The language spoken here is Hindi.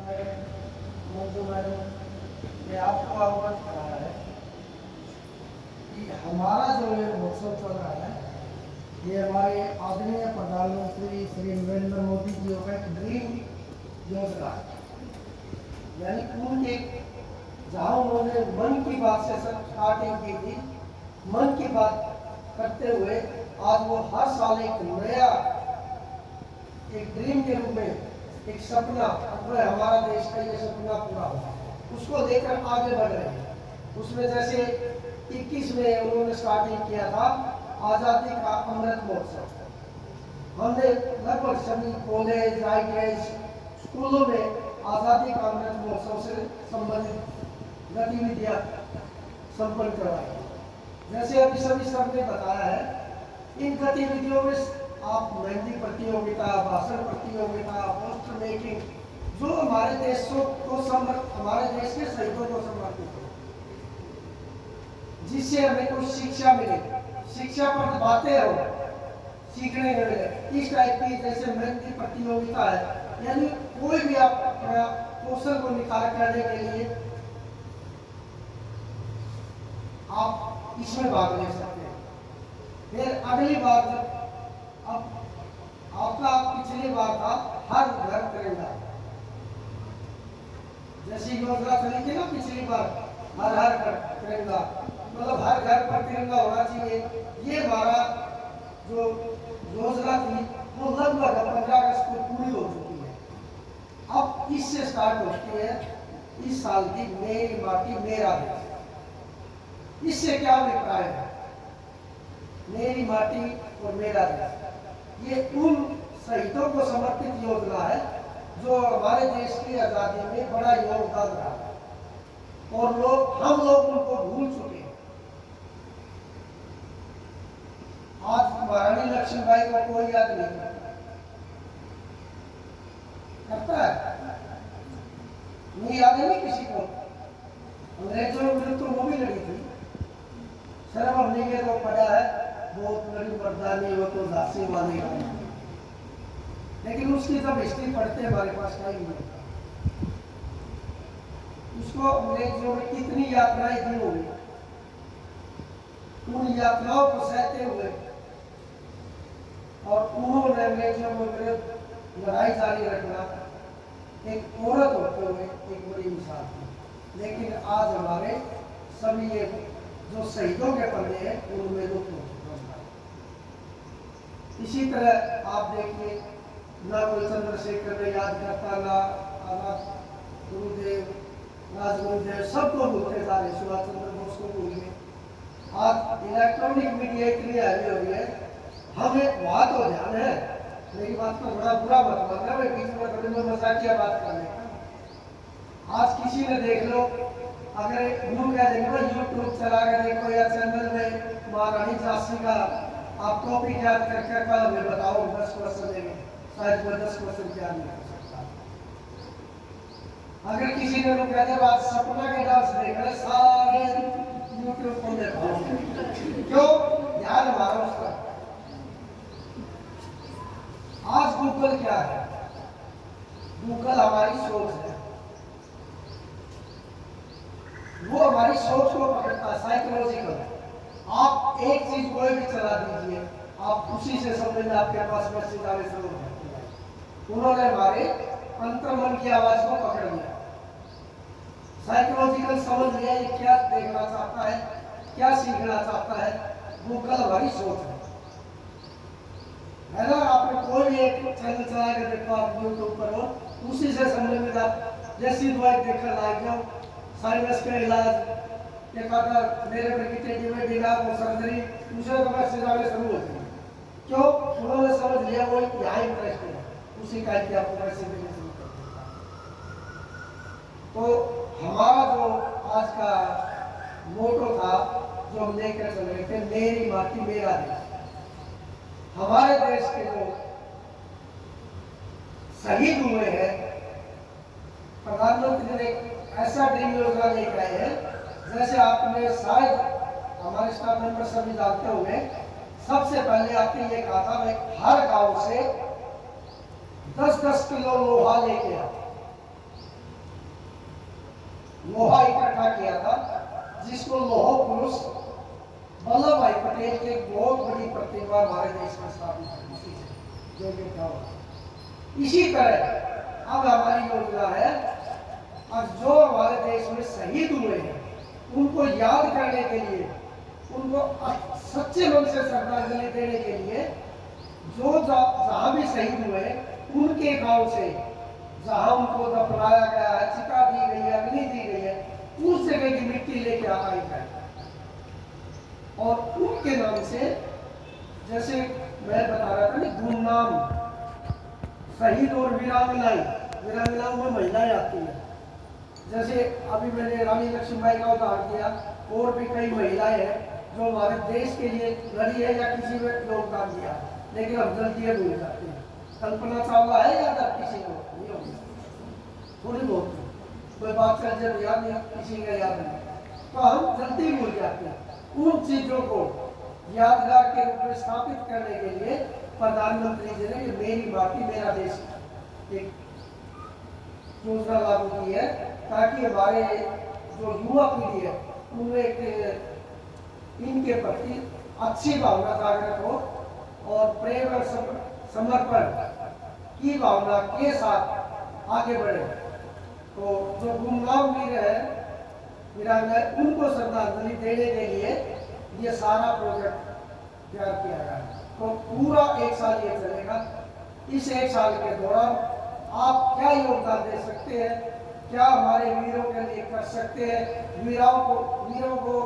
मंजू मैडम ने आपको अवगत कराया है कि हमारा जो ये महोत्सव चल रहा है ये हमारे आदरणीय प्रधानमंत्री श्री नरेंद्र मोदी जी का एक ड्रीम योजना है। यानी उनके जहाँ उन्होंने मन की बात से स्टार्टिंग की थी, मन की बात करते हुए आज वो हर साल एक नया एक ड्रीम के रूप में एक सपना हमारा देश का ये सपना पूरा हुआ उसको लेकर आगे बढ़ रहे हैं। उसमें जैसे 21 में उन्होंने स्टार्टिंग किया था आज़ादी का अमृत महोत्सव। हमने लगभग सभी कॉलेज आईटीआई स्कूलों में आज़ादी का अमृत महोत्सव से संबंधित गतिविधियां संपन्न करवाई। जैसे अभी सभी सर ने बताया है, इन गतिविधियों में आप मेहंदी प्रतियोगिता, भाषण प्रतियोगिता, पोस्टर मेकिंग, जो हमारे देश को हमारे देश के शहीदों को समर्पित हो, जिससे हमें कुछ शिक्षा मिले, शिक्षा पर बातें हो, सीखने को मिले, इस टाइप की जैसे मेहंदी प्रतियोगिता है। यानी कोई भी आप अपना कौशल को निखार करने के लिए आप इसमें भाग ले सकते हैं। फिर अगली बार अब आपका पिछली बार था हर घर तिरंगा, जैसी योजना चली थी ना पिछली बार, हर घर तिरंगा, मतलब हर घर पर तिरंगा होना चाहिए। ये हमारा जो योजना थी वो लगभग 15 अगस्त को पूरी हो चुकी है। अब इससे स्टार्ट होती है इस साल की मेरी माटी मेरा देश। इससे क्या अभिप्राय है? मेरी माटी और मेरा देश ये उन शहीदों को समर्पित योजना है जो हमारे देश की आजादी में बड़ा योगदान रहा है और हम लोग उनको भूल चुके हैं। आज महारानी लक्ष्मीबाई को कोई याद नहीं करता है, नहीं याद है नहीं किसी को। अंग्रेजों के विरुद्ध तो वो भी लड़ी थी, शर्म हमने के तो पढ़ा है, बहुत बड़ी मर्दानी हो तो झांसी वाली हो, लेकिन उसकी जब हिस्ट्री पढ़ते हमारे पास टाइम नहीं। उसको अंग्रेजों ने कितनी यात्राएं दी होंगी, उन यात्राओं को सहते हुए और उन्होंने अंग्रेजों के विरुद्ध लड़ाई जारी रखना एक औरत होते हुए एक बड़ी मिसाल थी। लेकिन आज हमारे सभी ये जो शहीदों के पन्ने हैं उनमें लुप्त हो चुका है। इसी तरह आप देखिए, ना कोई चंद्रशेखर ने याद करता, ना आजाद गुरुदेव, राजगुरुदेव, सबको भूलते जा रहे, सुभाष चंद्र बोस को भूल गए। आज इलेक्ट्रॉनिक मीडिया इतनी आगे हो गई है, हमें वहां तो ध्यान है, मेरी बात को बड़ा बुरा मत मानना, मैं बीच में थोड़ी में मजाकिया बात करने का। आज किसी ने देख लो, अगर गुरु कह देंगे ना यूट्यूब चला कर देखो या चैनल में महारानी झांसी का आप टॉपिक याद करके कल हमें बताओ 10 क्वेश्चन देंगे, शायद कोई 10 क्वेश्चन याद नहीं कर सकता। अगर किसी ने कह दिया आज सपना के डांस देख रहे सारे यूट्यूब पर देखो, क्यों? ध्यान हमारा उसका। आज गूगल क्या है? गूगल हमारी सोच है, वो हमारी सोच को पकड़ता है, साइकोलॉजिकल। आप एक चीज कोई भी चला दीजिए, आप उसी से समझ में आपके पास मैसेज आने शुरू हो जाते हैं। उन्होंने हमारे अंतर्मन की आवाज को पकड़ लिया, साइकोलॉजिकल समझ लिया ये क्या देखना चाहता है, क्या सीखना चाहता है। गूगल हमारी सोच है ना। आपने कोई भी एक चैनल चला के देखो, आप यूट्यूब पर हो, उसी से समझ में आप जैसी दवाई देखकर लाग जाओ, साइनस का इलाज, एक अगर मेरे ब्रेकिटेटिव में दिला वो सर्जरी, दूसरे को मैसेज आने शुरू होती है। क्यों? उन्होंने समझ लिया वो यहाँ इंटरेस्ट है, उसी का कि आपको मैसेज देने शुरू कर देता है। तो हमारा जो आज का मोटो था, जो हम लेकर चल रहे थे, मेरी माटी मेरा देश। हमारे देश के जो शहीद हुए हैं, प्रधानमंत्री ने ऐसा ड्रीम योजना लेकर आए हैं, जैसे आपने शायद हमारे स्टाफ मेंबर सभी जानते होंगे, सबसे पहले आपने ये कहा था मैं हर गांव से 10-10 किलो लोहा लेके आ, लोहा इकट्ठा किया था, जिसको लौह पुरुष वल्लभ भाई पटेल की एक बहुत बड़ी प्रतिभा हमारे देश में स्थापित की, जो ये था। इसी तरह अब हमारी योजना है, और जो हमारे देश में शहीद हुए हैं उनको याद करने के लिए, उनको सच्चे मन से श्रद्धांजलि देने के लिए, जो जहाँ भी शहीद हुए उनके गांव से जहाँ उनको दफनाया गया है, चिता दी गई है, अग्नि दी गई है, उस जगह की मिट्टी लेके आई जाए और उनके नाम से, जैसे मैं बता रहा था ना, गुमनाम शहीद और वीरांगनाओं में महिलाएं आती हैं। जैसे अभी मैंने रानी लक्ष्मीबाई का उदाहरण दिया, और भी कई महिलाएं हैं जो हमारे देश के लिए लड़ी है या किसी में योगदान दिया, लेकिन हम जल्दी भूल जाते हैं। कल्पना चावला है याद आप किसी को? नहीं होगी, थोड़ी बहुत कोई बात कर जब याद नहीं, किसी का याद नहीं, तो हम जल्दी भूल जाते हैं। उन चीजों को यादगार के रूप में स्थापित करने के लिए प्रधानमंत्री जी ने मेरी माटी मेरा देश एक योजना लागू की है, ताकि हमारे जो युवा पीढ़ी है उनमें एक इनके प्रति अच्छी भावना जागृत हो और प्रेम और समर्पण की भावना के साथ आगे बढ़े। तो जो गुमनाम वीर है, वीरांगना, उनको श्रद्धांजलि देने के लिए ये सारा प्रोजेक्ट तैयार किया गया है। तो पूरा एक साल ये चलेगा। इस एक साल के दौरान आप क्या योगदान दे सकते हैं, क्या हमारे वीरों के लिए कर सकते हैं, वीरों को